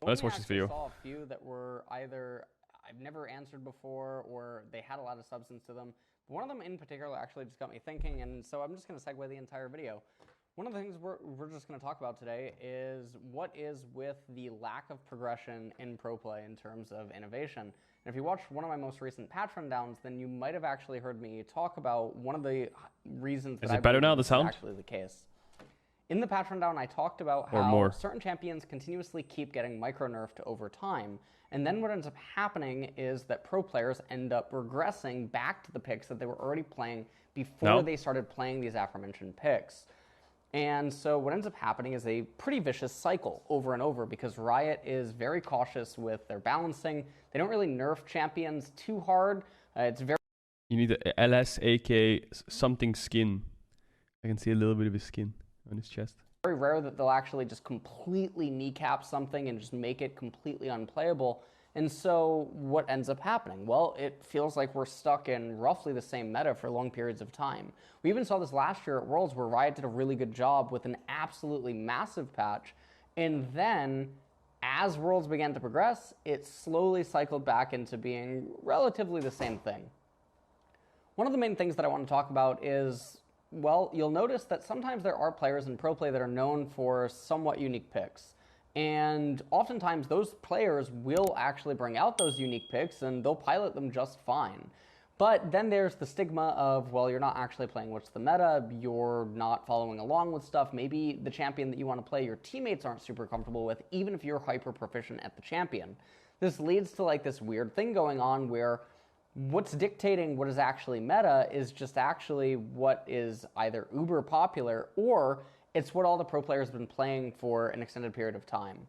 Let's watch this video. I saw a few that were either I've never answered before or they had a lot of substance to them. But one of them in particular actually just got me thinking, and so I'm just going to segue the entire video. One of the things we're just going to talk about today is what is with the lack of progression in pro play in terms of innovation. And if you watched one of my most recent patch rundowns, then you might have actually heard me talk about one of the reasons that is it better now, the sound? Is actually the case. In the patch rundown, I talked about how certain champions continuously keep getting micro-nerfed over time, and then what ends up happening is that pro players end up regressing back to the picks that they were already playing before they started playing these aforementioned picks. And so what ends up happening is a pretty vicious cycle over and over because Riot is very cautious with their balancing. They don't really nerf champions too hard. It's very... You need a LS, AK, something skin. I can see a little bit of his skin on his chest. Very rare that they'll actually just completely kneecap something and just make it completely unplayable. And so what ends up happening? Well, it feels like we're stuck in roughly the same meta for long periods of time. We even saw this last year at Worlds where Riot did a really good job with an absolutely massive patch. And then as Worlds began to progress, it slowly cycled back into being relatively the same thing. One of the main things that I want to talk about is, well, you'll notice that sometimes there are players in pro play that are known for somewhat unique picks. And oftentimes those players will actually bring out those unique picks and they'll pilot them just fine. But then there's the stigma of, well, you're not actually playing what's the meta, you're not following along with stuff. Maybe the champion that you want to play, your teammates aren't super comfortable with, even if you're hyper proficient at the champion. This leads to like this weird thing going on where what's dictating what is actually meta is just actually what is either uber popular or it's what all the pro players have been playing for an extended period of time.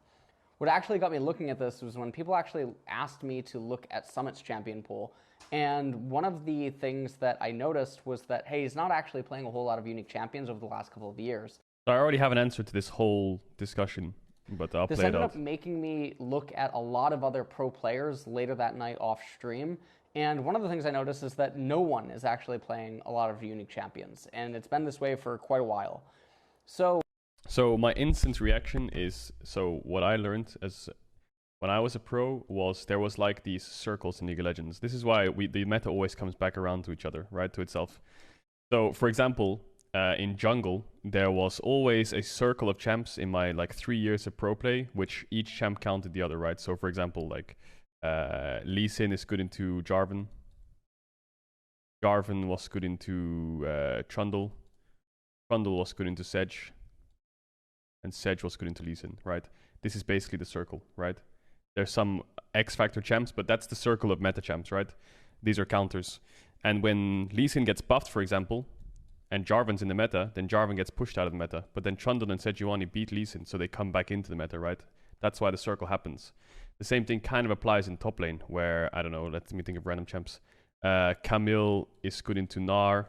What actually got me looking at this was when people actually asked me to look at Summit's champion pool. And one of the things that I noticed was that, hey, he's not actually playing a whole lot of unique champions over the last couple of years. So I already have an answer to this whole discussion, but I'll play it out. This ended up making me look at a lot of other pro players later that night off stream. And one of the things I noticed is that no one is actually playing a lot of unique champions. And it's been this way for quite a while. So my instant reaction is, so what I learned as when I was a pro was there was like these circles in League of Legends. This is why the meta always comes back around to each other, right, to itself. So for example, in jungle, there was always a circle of champs in my like 3 years of pro play, which each champ counted the other, right? So for example, like Lee Sin is good into Jarvan. Jarvan was good into Trundle. Trundle was good into Sedge, and Sedge was good into Lee Sin, right? This is basically the circle, right? There's some X-Factor champs, but that's the circle of meta champs, right? These are counters. And when Lee Sin gets buffed, for example, and Jarvan's in the meta, then Jarvan gets pushed out of the meta. But then Trundle and Sejuani beat Lee Sin, so they come back into the meta, right? That's why the circle happens. The same thing kind of applies in top lane, where, I don't know, let me think of random champs. Camille is good into Gnar.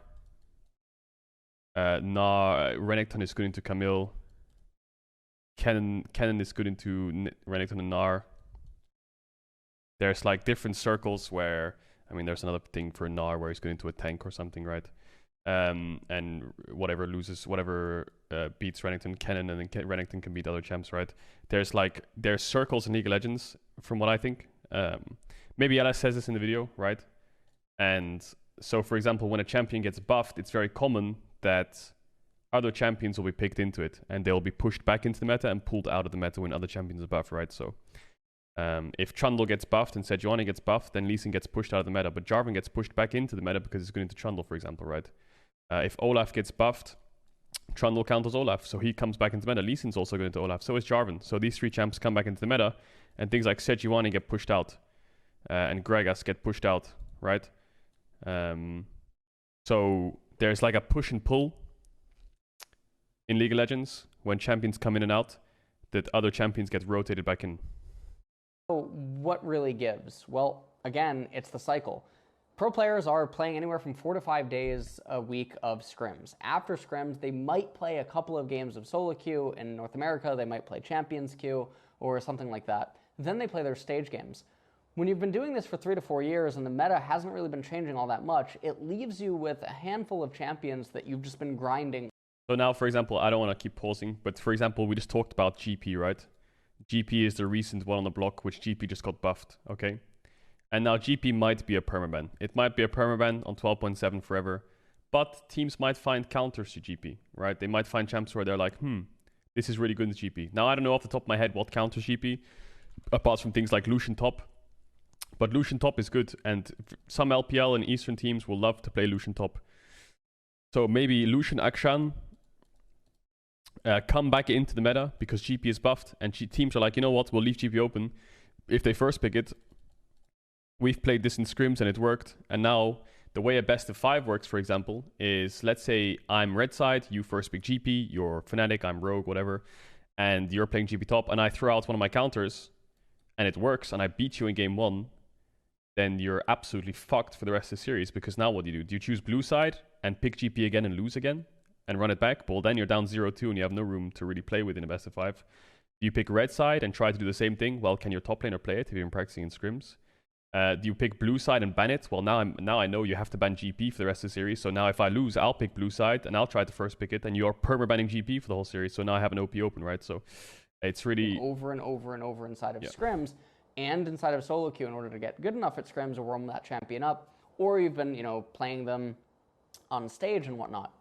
Renekton is good into Camille. Kennen is good into Renekton and Gnar. There's like different circles where, I mean, there's another thing for Gnar where he's good into a tank or something, right? And whatever beats Renekton, Kennen, and then Renekton can beat other champs, right? There's circles in League of Legends, from what I think. Maybe LS says this in the video, right? And so, for example, when a champion gets buffed, it's very common that other champions will be picked into it, and they'll be pushed back into the meta and pulled out of the meta when other champions are buffed, right? So if Trundle gets buffed and Sejuani gets buffed, then Lee Sin gets pushed out of the meta, but Jarvan gets pushed back into the meta because he's good into Trundle, for example, right? If Olaf gets buffed, Trundle counters Olaf, so he comes back into the meta. Lee Sin's also good into Olaf, so is Jarvan. So these three champs come back into the meta, and things like Sejuani get pushed out, and Gragas get pushed out, right? So there's like a push and pull in League of Legends when champions come in and out, that other champions get rotated back in. So what really gives? Well, again, it's the cycle. Pro players are playing anywhere from 4 to 5 days a week of scrims. After scrims, they might play a couple of games of solo queue. In North America, they might play Champions queue or something like that. Then they play their stage games. When you've been doing this for 3 to 4 years and the meta hasn't really been changing all that much, it leaves you with a handful of champions that you've just been grinding. So now, for example, I don't want to keep pausing, but for example, we just talked about GP, right? GP is the recent one on the block, which GP just got buffed, okay? And now GP might be a permaban. It might be a permaban on 12.7 forever, but teams might find counters to GP, right? They might find champs where they're like, this is really good in GP. Now, I don't know off the top of my head what counters GP, apart from things like Lucian top. But Lucian top is good, and some LPL and Eastern teams will love to play Lucian top. So maybe Lucian Akshan come back into the meta because GP is buffed, and teams are like, you know what, we'll leave GP open. If they first pick it, we've played this in scrims and it worked, and now the way a best of 5 works, for example, is let's say I'm red side, you first pick GP, you're Fnatic, I'm Rogue, whatever, and you're playing GP top, and I throw out one of my counters, and it works, and I beat you in game 1, then you're absolutely fucked for the rest of the series, because now what do you do? Do you choose blue side and pick GP again and lose again and run it back? Well, then you're down 0-2 and you have no room to really play with in a best of 5. Do you pick red side and try to do the same thing? Well, can your top laner play it if you've been practicing in scrims? Do you pick blue side and ban it? Well, now I know you have to ban GP for the rest of the series. So now if I lose, I'll pick blue side and I'll try to first pick it, and you're perma-banning GP for the whole series. So now I have an OP open, right? So it's really over and over and over inside of scrims and inside of solo queue in order to get good enough at scrims or roam that champion up, or you've been, playing them on stage and whatnot.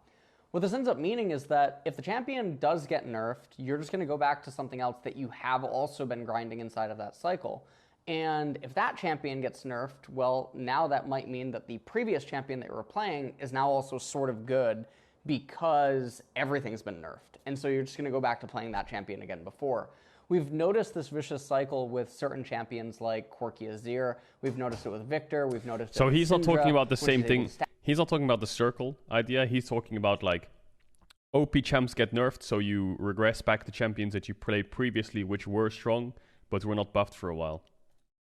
What this ends up meaning is that if the champion does get nerfed, you're just going to go back to something else that you have also been grinding inside of that cycle. And if that champion gets nerfed, well, now that might mean that the previous champion that you were playing is now also sort of good because everything's been nerfed. And so you're just going to go back to playing that champion again before. We've noticed this vicious cycle with certain champions like Corki Azir. We've noticed it with Victor. We've noticed it so with he's Syndra, not talking about the same thing. He's not talking about the circle idea. He's talking about like OP champs get nerfed, so you regress back to champions that you played previously, which were strong, but were not buffed for a while.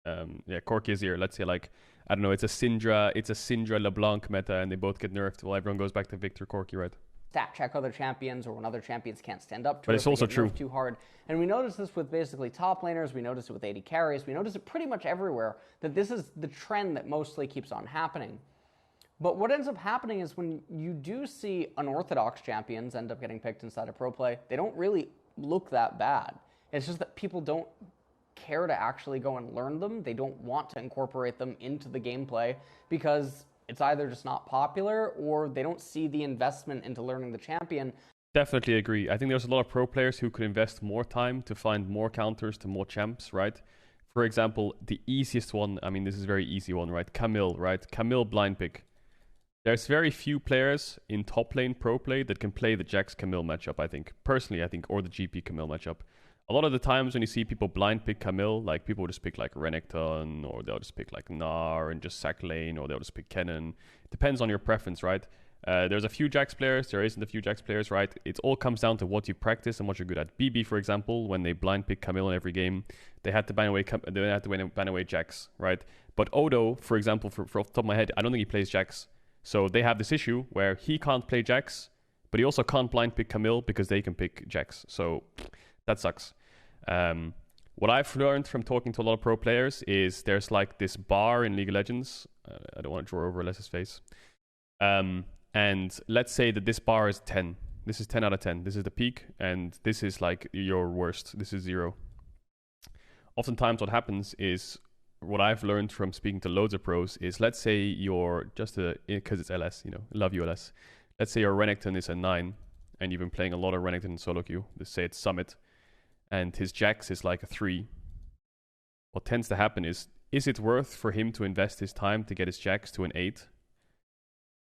Corki Azir, let's say like, I don't know, it's a Syndra LeBlanc meta, and they both get nerfed. Well, everyone goes back to Victor Corki, right? Stat check other champions, or when other champions can't stand up to but it's also true too hard. And we notice this with basically top laners, we notice it with AD carries, we notice it pretty much everywhere, that this is the trend that mostly keeps on happening. But what ends up happening is when you do see unorthodox champions end up getting picked inside of pro play, they don't really look that bad. It's just that people don't care to actually go and learn them. They don't want to incorporate them into the gameplay because it's either just not popular or they don't see the investment into learning the champion. Definitely agree. I think there's a lot of pro players who could invest more time to find more counters to more champs, right? For example, the easiest one, I mean, this is a very easy one, right? Camille, right? Camille blind pick. There's very few players in top lane pro play that can play the Jax Camille matchup, I think. Personally, I think, or the GP Camille matchup. A lot of the times when you see people blind pick Camille, like people will just pick like Renekton, or they'll just pick like Gnar and just sack lane, or they'll just pick Kennen. Depends on your preference, right? There's a few Jax players, there isn't a few Jax players, right? It all comes down to what you practice and what you're good at. BB, for example, when they blind pick Camille in every game, they had to ban away Jax, right? But Odo, for example, for off the top of my head, I don't think he plays Jax. So they have this issue where he can't play Jax, but he also can't blind pick Camille because they can pick Jax. So that sucks. What I've learned from talking to a lot of pro players is there's like this bar in League of Legends. I don't want to draw over Alessa's face. And let's say that this bar is 10. This is 10 out of 10. This is the peak, and this is like your worst. This is 0. Oftentimes what happens is, what I've learned from speaking to loads of pros is, let's say you're because it's LS, love you LS. Let's say your Renekton is a 9, and you've been playing a lot of Renekton in solo queue. Let's say it's Summit, and his Jax is like a 3. What tends to happen is it worth for him to invest his time to get his Jax to an 8,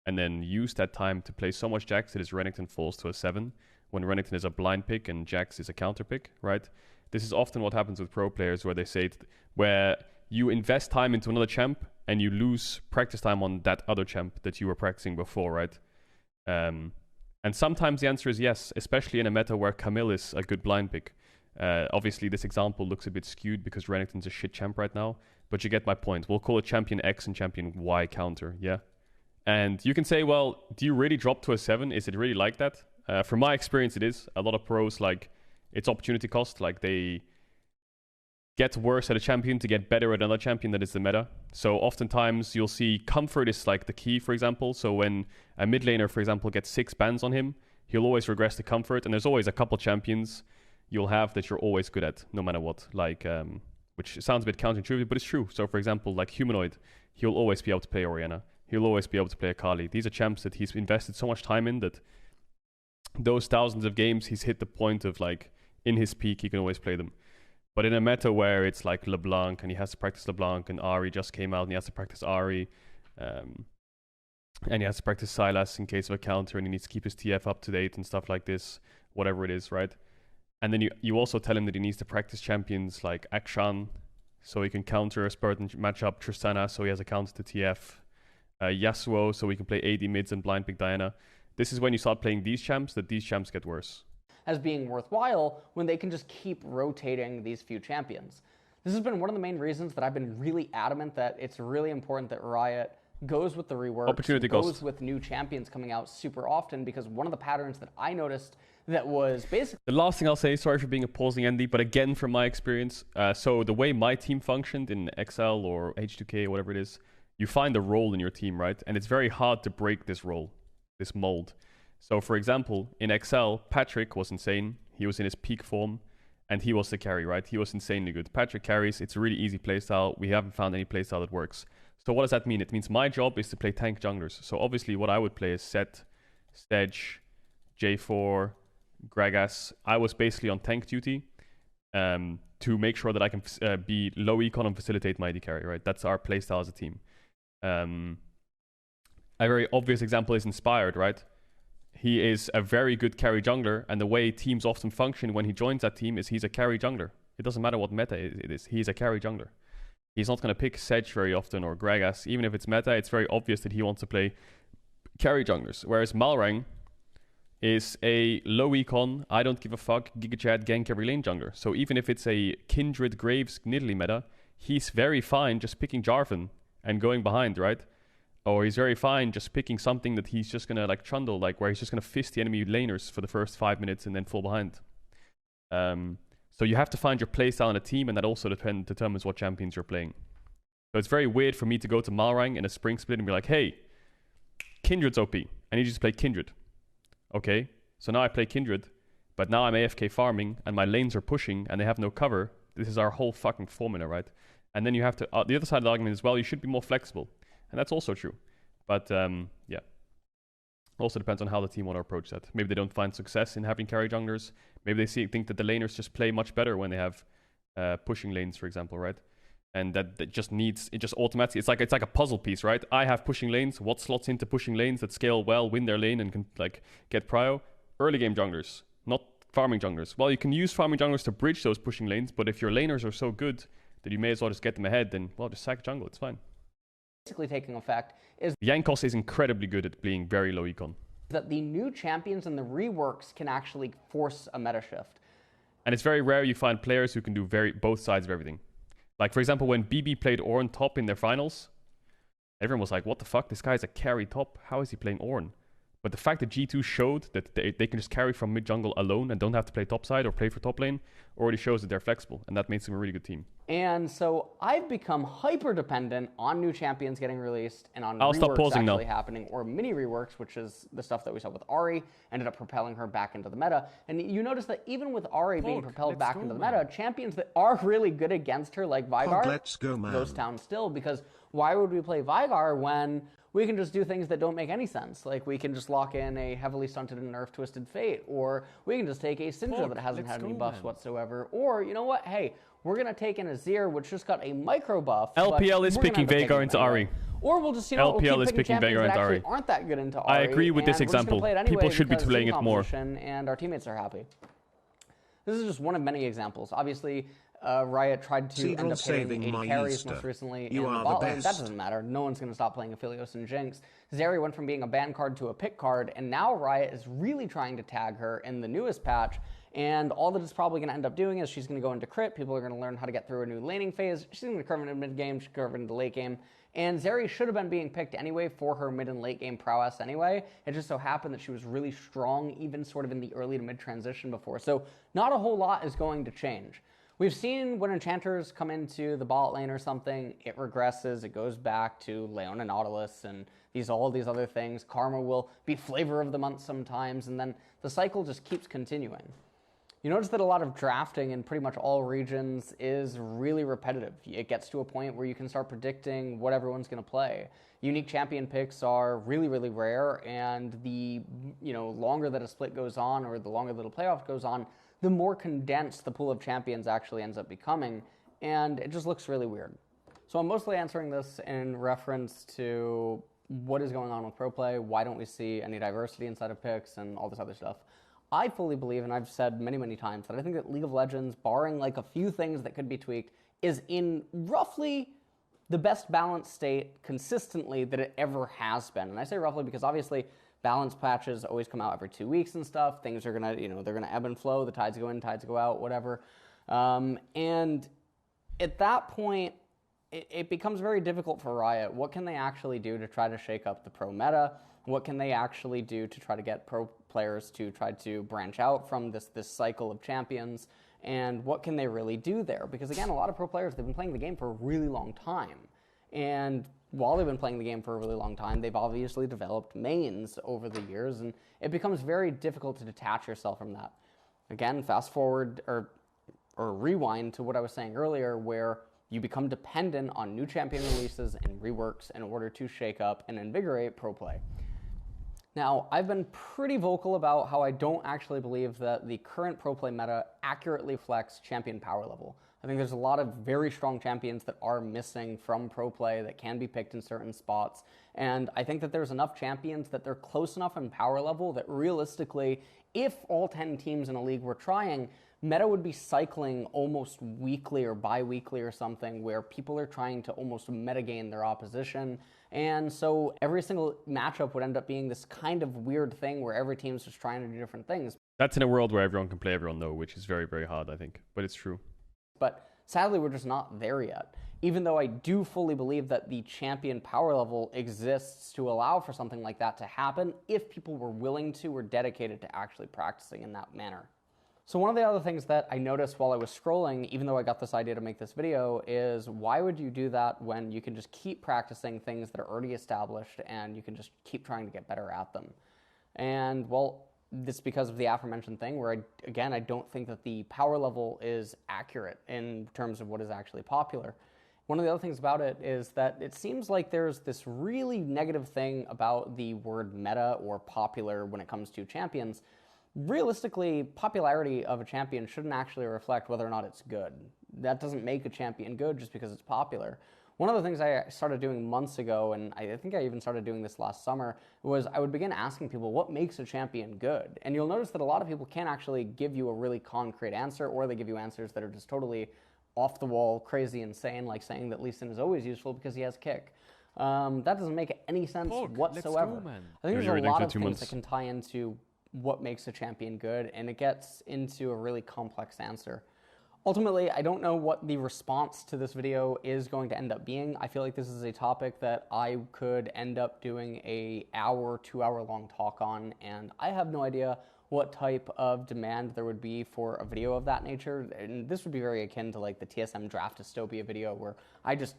and then use that time to play so much Jax that his Renekton falls to a 7, when Renekton is a blind pick and Jax is a counter pick, right? This is often what happens with pro players, where they say where you invest time into another champ and you lose practice time on that other champ that you were practicing before, right? And sometimes the answer is yes, especially in a meta where Camille is a good blind pick. Obviously, this example looks a bit skewed because Renekton's a shit champ right now, but you get my point. We'll call it Champion X and Champion Y counter, yeah? And you can say, well, do you really drop to a 7? Is it really like that? From my experience, it is. A lot of pros, like, it's opportunity cost. Like, they get worse at a champion to get better at another champion that is the meta. So oftentimes you'll see comfort is like the key, for example. So when a mid laner, for example, gets 6 bans on him, he'll always regress to comfort. And there's always a couple champions. you'll have that you're always good at, no matter what. Like, which sounds a bit counterintuitive, but it's true. So, for example, like Humanoid, he'll always be able to play Orianna. He'll always be able to play Akali. These are champs that he's invested so much time in that those thousands of games, he's hit the point of, like, in his peak, he can always play them. But in a meta where it's like LeBlanc and he has to practice LeBlanc, and Ahri just came out and he has to practice Ahri, and he has to practice Sylas in case of a counter, and he needs to keep his TF up to date and stuff like this, whatever it is, right? And then you also tell him that he needs to practice champions like Akshan so he can counter a Spartan matchup, Tristana so he has a counter to TF, Yasuo so he can play AD mids and blind pick Diana. This is when you start playing these champs that these champs get worse. As being worthwhile when they can just keep rotating these few champions. This has been one of the main reasons that I've been really adamant that it's really important that Riot goes with the reworks, goes with new champions coming out super often, because one of the patterns that I noticed that was basically... The last thing I'll say, sorry for being opposing Andy, but again, from my experience, so the way my team functioned in XL or H2K or whatever it is, you find a role in your team, right? And it's very hard to break this role, this mold. So, for example, in XL, Patrick was insane. He was in his peak form, and he was the carry, right? He was insanely good. Patrick carries. It's a really easy playstyle. We haven't found any playstyle that works. So what does that mean? It means my job is to play tank junglers. So obviously what I would play is Set, Stedge, J4, Gragas. I was basically on tank duty to make sure that I can be low econ and facilitate my AD carry, right? That's our playstyle as a team. A very obvious example is Inspired, right? He is a very good carry jungler, and the way teams often function when he joins that team is he's a carry jungler. It doesn't matter what meta it is. He's a carry jungler. He's not going to pick Sedge very often or Gragas. Even if it's meta, it's very obvious that he wants to play carry junglers. Whereas Malrang is a low econ, I don't give a fuck, Giga Chad gank every lane jungler. So even if it's a Kindred Graves Nidalee meta, he's very fine just picking Jarvan and going behind, right? Or he's very fine just picking something that he's just going to like trundle, like where he's just going to fist the enemy laners for the first 5 minutes and then fall behind. So you have to find your playstyle in a team, and that also determines what champions you're playing. So it's very weird for me to go to Malrang in a spring split and be like, hey, Kindred's OP. I need you to play Kindred. Okay, so now I play Kindred, but now I'm AFK farming, and my lanes are pushing, and they have no cover. This is our whole fucking formula, right? And then you have to... the other side of the argument is, well, you should be more flexible. And that's also true. But, yeah. Also depends on how the team want to approach that. Maybe they don't find success in having carry junglers. Maybe they think that the laners just play much better when they have pushing lanes, for example, right? And that just needs, it just automatically, it's like a puzzle piece, right? I have pushing lanes. What slots into pushing lanes that scale well, win their lane, and can like get prio? Early game junglers, not farming junglers. Well, you can use farming junglers to bridge those pushing lanes, but if your laners are so good that you may as well just get them ahead, then, well, just sack jungle, it's fine. Basically taking effect is Jankos is incredibly good at being very low econ. That the new champions and the reworks can actually force a meta shift. And it's very rare you find players who can do both sides of everything. Like, for example, when BB played Ornn top in their finals, everyone was like, what the fuck? This guy's a carry top. How is he playing Ornn? But the fact that G2 showed that they can just carry from mid jungle alone and don't have to play top side or play for top lane already shows that they're flexible, and that makes them a really good team. And so I've become hyper dependent on new champions getting released and on reworks actually happening, or mini reworks, which is the stuff that we saw with Ahri, ended up propelling her back into the meta. And you notice that even with Ahri being propelled back into the meta, champions that are really good against her, like Veigar, goes down still, because why would we play Veigar when we can just do things that don't make any sense? Like, we can just lock in a heavily stunted and nerf Twisted Fate, or we can just take a Syndra that hasn't had any buffs whatsoever, or, you know what, hey, we're going to take in a Zir, which just got a micro buff. LPL is picking Veigar into Ahri. Or we'll just, you know, LPL is picking Veigar into Ahri. Aren't that good into Ahri. I agree with this example. People should be playing it more. And our teammates are happy. This is just one of many examples. Obviously, Riot tried to end up hitting 80 carries most recently in the bot lane. That doesn't matter. No one's going to stop playing Aphelios and Jinx. Zeri went from being a ban card to a pick card, and now Riot is really trying to tag her in the newest patch. And all that it's probably going to end up doing is she's going to go into crit. People are going to learn how to get through a new laning phase. She's going to curve into mid game. She's curve into late game. And Zeri should have been being picked anyway for her mid and late game prowess anyway. It just so happened that she was really strong, even sort of in the early to mid transition before. So not a whole lot is going to change. We've seen when enchanters come into the bot lane or something, it regresses, it goes back to Leona Nautilus and all these other things. Karma will be flavor of the month sometimes, and then the cycle just keeps continuing. You notice that a lot of drafting in pretty much all regions is really repetitive. It gets to a point where you can start predicting what everyone's going to play. Unique champion picks are really, really rare, and the longer that a split goes on or the longer that a playoff goes on, the more condensed the pool of champions actually ends up becoming, and it just looks really weird. So I'm mostly answering this in reference to what is going on with pro play, why don't we see any diversity inside of picks, and all this other stuff. I fully believe, and I've said many, many times, that I think that League of Legends, barring like a few things that could be tweaked, is in roughly the best balanced state consistently that it ever has been. And I say roughly because obviously balance patches always come out every 2 weeks and stuff. Things are gonna, they're gonna ebb and flow. The tides go in, tides go out, whatever. And at that point, it becomes very difficult for Riot. What can they actually do to try to shake up the pro meta? What can they actually do to try to get pro players to try to branch out from this cycle of champions? And what can they really do there? Because again, a lot of pro players, they've been playing the game for a really long time. And while they've been playing the game for a really long time, they've obviously developed mains over the years, and it becomes very difficult to detach yourself from that. Again, fast forward or rewind to what I was saying earlier, where you become dependent on new champion releases and reworks in order to shake up and invigorate pro play. Now, I've been pretty vocal about how I don't actually believe that the current pro play meta accurately reflects champion power level. I think there's a lot of very strong champions that are missing from pro play that can be picked in certain spots, and I think that there's enough champions that they're close enough in power level that realistically, if all 10 teams in a league were trying, meta would be cycling almost weekly or bi-weekly or something, where people are trying to almost metagame their opposition. And so every single matchup would end up being this kind of weird thing where every team's just trying to do different things. That's in a world where everyone can play everyone, though, which is very, very hard, I think. But it's true. But sadly, we're just not there yet. Even though I do fully believe that the champion power level exists to allow for something like that to happen if people were willing to or dedicated to actually practicing in that manner. So one of the other things that I noticed while I was scrolling, even though I got this idea to make this video, is why would you do that when you can just keep practicing things that are already established and you can just keep trying to get better at them? And well, this is because of the aforementioned thing where, I don't think that the power level is accurate in terms of what is actually popular. One of the other things about it is that it seems like there's this really negative thing about the word meta or popular when it comes to champions. Realistically, popularity of a champion shouldn't actually reflect whether or not it's good. That doesn't make a champion good just because it's popular. One of the things I started doing months ago, and I think I even started doing this last summer, was I would begin asking people what makes a champion good. And you'll notice that a lot of people can't actually give you a really concrete answer, or they give you answers that are just totally off the wall, crazy, insane, like saying that Lee Sin is always useful because he has kick. That doesn't make any sense whatsoever. Let's go, man. I think there's a lot of things that can tie into what makes a champion good, and it gets into a really complex answer. Ultimately, I don't know what the response to this video is going to end up being. I feel like this is a topic that I could end up doing a 2-hour long talk on, and I have no idea what type of demand there would be for a video of that nature. And this would be very akin to like the TSM draft dystopia video, where I just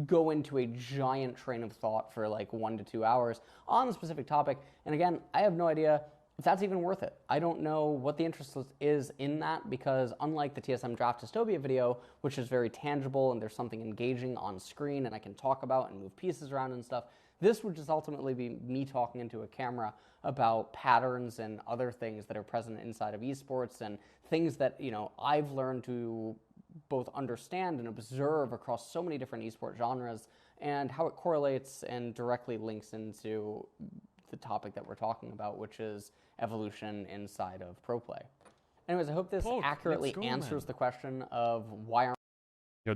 go into a giant train of thought for like 1 to 2 hours on a specific topic. And again, I have no idea if that's even worth it. I don't know what the interest is in that, because unlike the TSM Draft Dystopia video, which is very tangible and there's something engaging on screen and I can talk about and move pieces around and stuff, this would just ultimately be me talking into a camera about patterns and other things that are present inside of esports and things that, I've learned to both understand and observe across so many different esport genres, and how it correlates and directly links into the topic that we're talking about, which is evolution inside of pro play. Anyways, I hope this accurately answers the question of why aren't we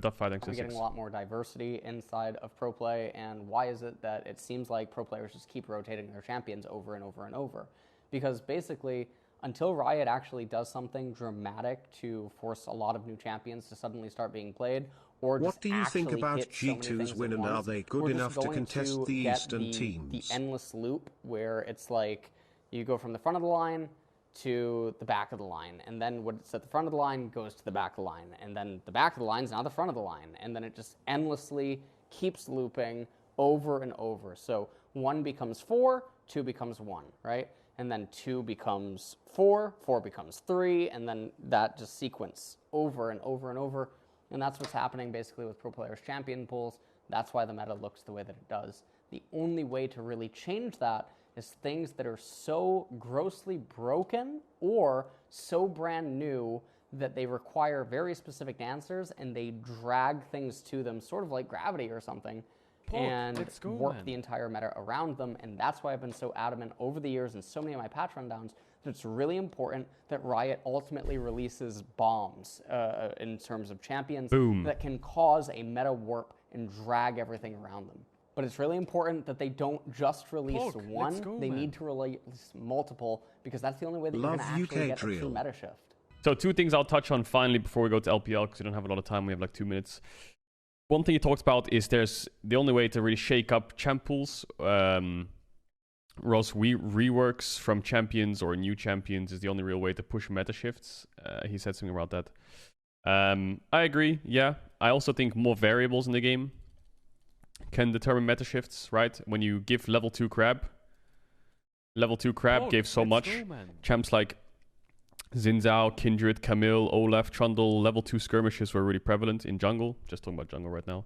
getting a lot more diversity inside of pro play, and why is it that it seems like pro players just keep rotating their champions over and over and over? Because basically, until Riot actually does something dramatic to force a lot of new champions to suddenly start being played, or just what do you think about G2's win, and are they good enough to contest the Eastern teams? The endless loop where it's like you go from the front of the line to the back of the line, and then what's at the front of the line goes to the back of the line, and then the back of the line is now the front of the line, and then it just endlessly keeps looping over and over. So 1 becomes 4, 2 becomes 1, right? And then 2 becomes 4, 4 becomes 3, and then that just sequence over and over and over. And that's what's happening basically with Pro Players Champion pools. That's why the meta looks the way that it does. The only way to really change that is things that are so grossly broken or so brand new that they require very specific answers and they drag things to them, sort of like gravity or something, and warp the entire meta around them. And that's why I've been so adamant over the years in so many of my patch rundowns that it's really important that Riot ultimately releases bombs in terms of champions that can cause a meta warp and drag everything around them. But it's really important that they don't just release one. They need to release multiple, because that's the only way that you're going to actually get a true meta shift. So 2 things I'll touch on finally before we go to LPL, because we don't have a lot of time. We have like 2 minutes. One thing he talks about is there's the only way to really shake up champ pools, reworks from champions or new champions is the only real way to push meta shifts. He said something about that. I agree, yeah. I also think more variables in the game can determine meta shifts, right? When you give level 2 crab gave so much. Champs like Xin Zhao, Kindred, Camille, Olaf, Trundle, level 2 skirmishes were really prevalent in jungle. Just talking about jungle right now.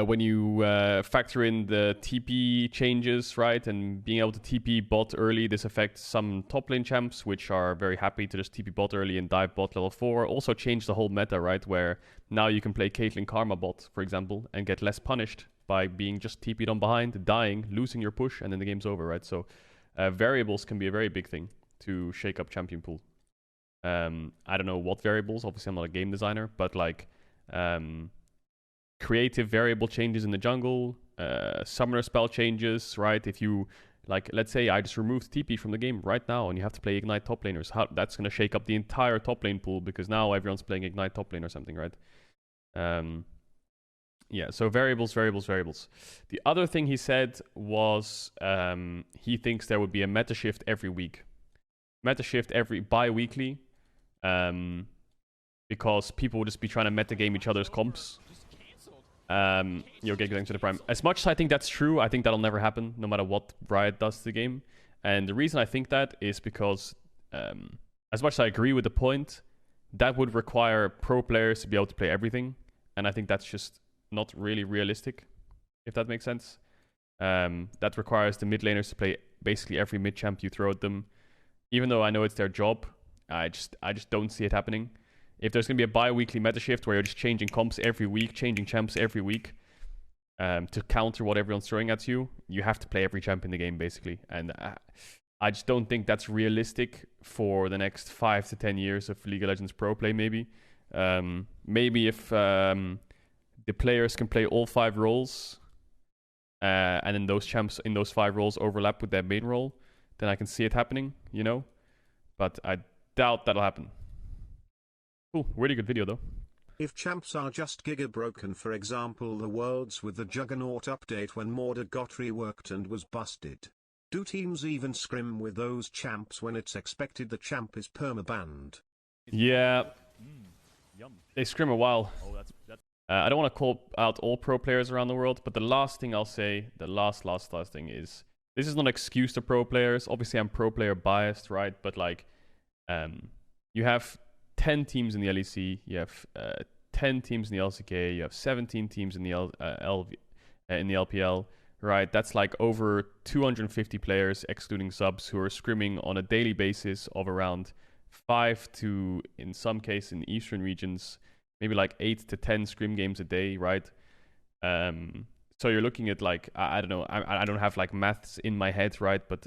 When you factor in the TP changes, right, and being able to TP bot early, this affects some top lane champs, which are very happy to just TP bot early and dive bot level 4. Also changed the whole meta, right, where now you can play Caitlyn Karma bot, for example, and get less punished by being just TP'd on behind, dying, losing your push, and then the game's over, right? So variables can be a very big thing to shake up champion pool. I don't know what variables, obviously I'm not a game designer, but like creative variable changes in the jungle, summoner spell changes, right? If you, like, let's say I just removed TP from the game right now and you have to play Ignite top laners, that's going to shake up the entire top lane pool because now everyone's playing Ignite top lane or something, right? Yeah, so variables. The other thing he said was he thinks there would be a meta shift every week. Meta shift every bi-weekly, because people will just be trying to meta game each other's comps. You're getting to the prime. As much as I think that's true, I think that'll never happen, no matter what Riot does to the game. And the reason I think that is because, as much as I agree with the point, that would require pro players to be able to play everything. And I think that's just not really realistic, if that makes sense. That requires the mid laners to play basically every mid champ you throw at them. Even though I know it's their job, I just don't see it happening. If there's going to be a bi-weekly meta shift where you're just changing comps every week, changing champs every week, to counter what everyone's throwing at you, you have to play every champ in the game, basically. And I just don't think that's realistic for the next 5 to 10 years of League of Legends Pro play, maybe. Maybe if the players can play all 5 roles, and then those champs in those 5 roles overlap with their main role, then I can see it happening, you know? But I doubt that'll happen. Cool, really good video though. If champs are just giga broken, for example the Worlds with the Juggernaut update when Mordor got reworked and was busted, do teams even scrim with those champs when it's expected the champ is perma-banned? Yeah, they scrim a while. I don't want to call out all pro players around the world, but the last thing I'll say, the last thing is, this is not an excuse to pro players. Obviously, I'm pro player biased, right? But like, you have 10 teams in the LEC, you have 10 teams in the LCK, you have 17 teams in the LPL, right? That's like over 250 players, excluding subs, who are scrimming on a daily basis of around 5 to, in some cases in Eastern regions, maybe like 8 to 10 scrim games a day, right? So you're looking at like, I don't know, I don't have like maths in my head, right? But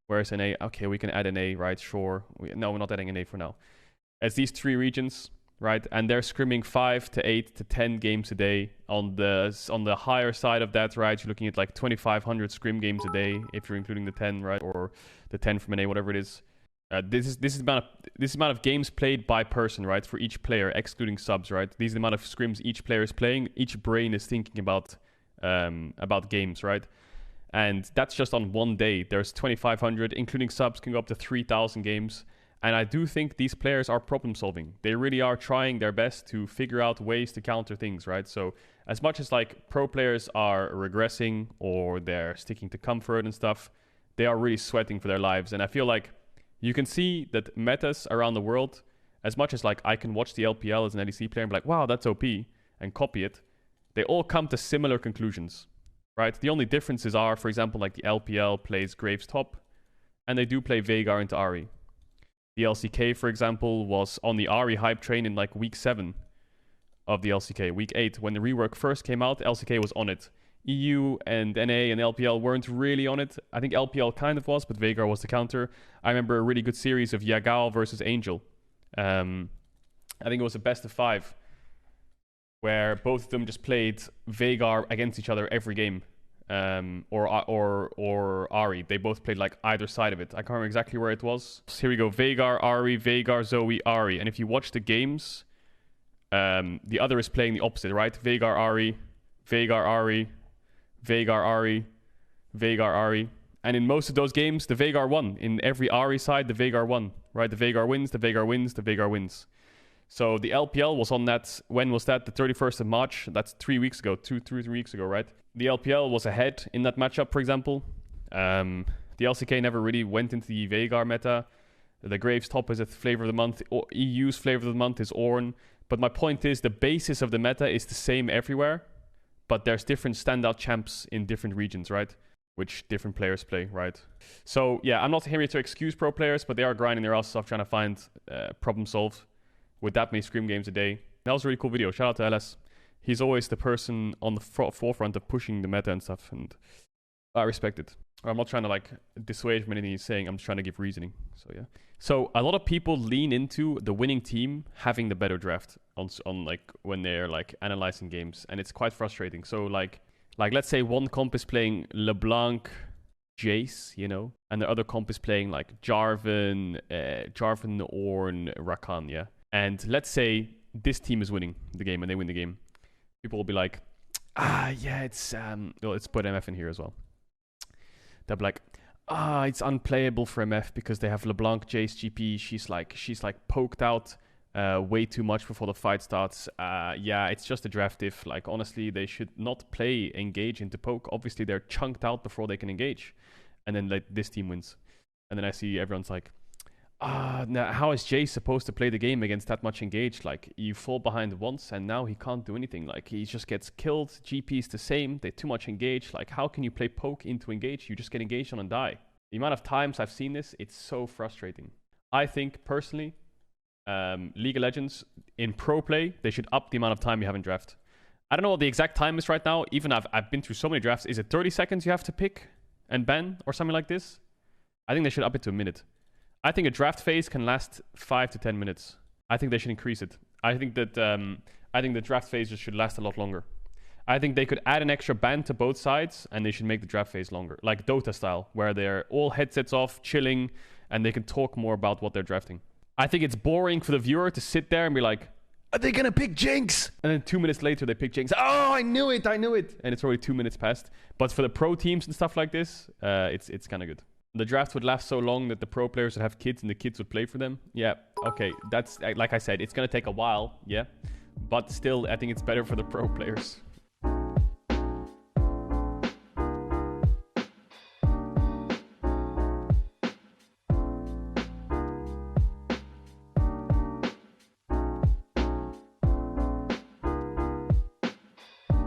where's an A? Okay, we can add an A, right? Sure. No, we're not adding an A for now. It's these 3 regions, right? And they're scrimming 5 to 8 to 10 games a day. On the higher side of that, right? You're looking at like 2,500 scrim games a day if you're including the 10, right? Or the 10 from an A, whatever it is. This is the amount of games played by person, right? For each player, excluding subs, right? These are the amount of scrims each player is playing. Each brain is thinking about games, right? And that's just on one day. There's 2,500, including subs, can go up to 3,000 games. And I do think these players are problem solving. They really are trying their best to figure out ways to counter things, right? So as much as like pro players are regressing or they're sticking to comfort and stuff, they are really sweating for their lives. And I feel like you can see that metas around the world, as much as like I can watch the LPL as an LEC player and be like, wow, that's OP, and copy it, they all come to similar conclusions, right? The only differences are, for example, like the LPL plays Graves top, and they do play Veigar into Ahri. The LCK, for example, was on the Ahri hype train in like week 7 of the LCK. Week 8, when the rework first came out, LCK was on it. EU and NA and LPL weren't really on it. I think LPL kind of was, but Veigar was the counter. I remember a really good series of Yagao versus Angel. I think it was a best of 5, where both of them just played Veigar against each other every game. Or Ahri. They both played like either side of it. I can't remember exactly where it was. So here we go. Veigar, Ahri, Veigar, Zoe, Ahri. And if you watch the games, the other is playing the opposite, right? Veigar, Ahri, Veigar, Ahri, Veigar, Ahri, Veigar, Ahri. And in most of those games, the Veigar won. In every Ahri side, the Veigar won, right? The Veigar wins, the Veigar wins, the Veigar wins. So the LPL was on that. When was that? The 31st of March. That's 3 weeks ago, 3 weeks ago, right? The LPL was ahead in that matchup, for example. The LCK never really went into the Veigar meta. The Graves top is a flavor of the month. EU's flavor of the month is Ornn. But my point is, the basis of the meta is the same everywhere, but there's different standout champs in different regions, right? Which different players play, right? So yeah, I'm not here to excuse pro players, but they are grinding their asses off trying to find problem solved with that many scrim games a day. That was a really cool video. Shout out to LS. He's always the person on the forefront of pushing the meta and stuff, and I respect it. I'm not trying to like dissuade from anything he's saying. I'm just trying to give reasoning. So yeah. So a lot of people lean into the winning team having the better draft on like when they're like analyzing games, and it's quite frustrating. So like let's say one comp is playing LeBlanc, Jace, you know, and the other comp is playing like Jarvan, Ornn, Rakan, yeah. And let's say this team is winning the game and they win the game. People will be like, yeah, it's well, let's put MF in here as well. They'll be like, it's unplayable for MF because they have LeBlanc, Jace, GP. She's like poked out way too much before the fight starts. Yeah, it's just a draft diff. Like honestly, they should not play engage into poke. Obviously, they're chunked out before they can engage, and then like this team wins. And then I see everyone's like, now how is Jay supposed to play the game against that much engaged? Like, you fall behind once and now he can't do anything. Like, he just gets killed. GP's the same. They're too much engaged. Like, how can you play poke into engage? You just get engaged on and die. The amount of times I've seen this, it's so frustrating. I think, personally, League of Legends, in pro play, they should up the amount of time you have in draft. I don't know what the exact time is right now. Even I've been through so many drafts. Is it 30 seconds you have to pick and ban or something like this? I think they should up it to a minute. I think a draft phase can last 5 to 10 minutes. I think they should increase it. I think that the draft phase just should last a lot longer. I think they could add an extra ban to both sides, and they should make the draft phase longer, like Dota style, where they're all headsets off, chilling, and they can talk more about what they're drafting. I think it's boring for the viewer to sit there and be like, "Are they gonna pick Jinx?" And then 2 minutes later, they pick Jinx. Oh, I knew it, and it's already 2 minutes past. But for the pro teams and stuff like this, it's kind of good. The draft would last so long that the pro players would have kids and the kids would play for them. Yeah, okay, that's, like I said, it's gonna take a while, yeah. But still, I think it's better for the pro players.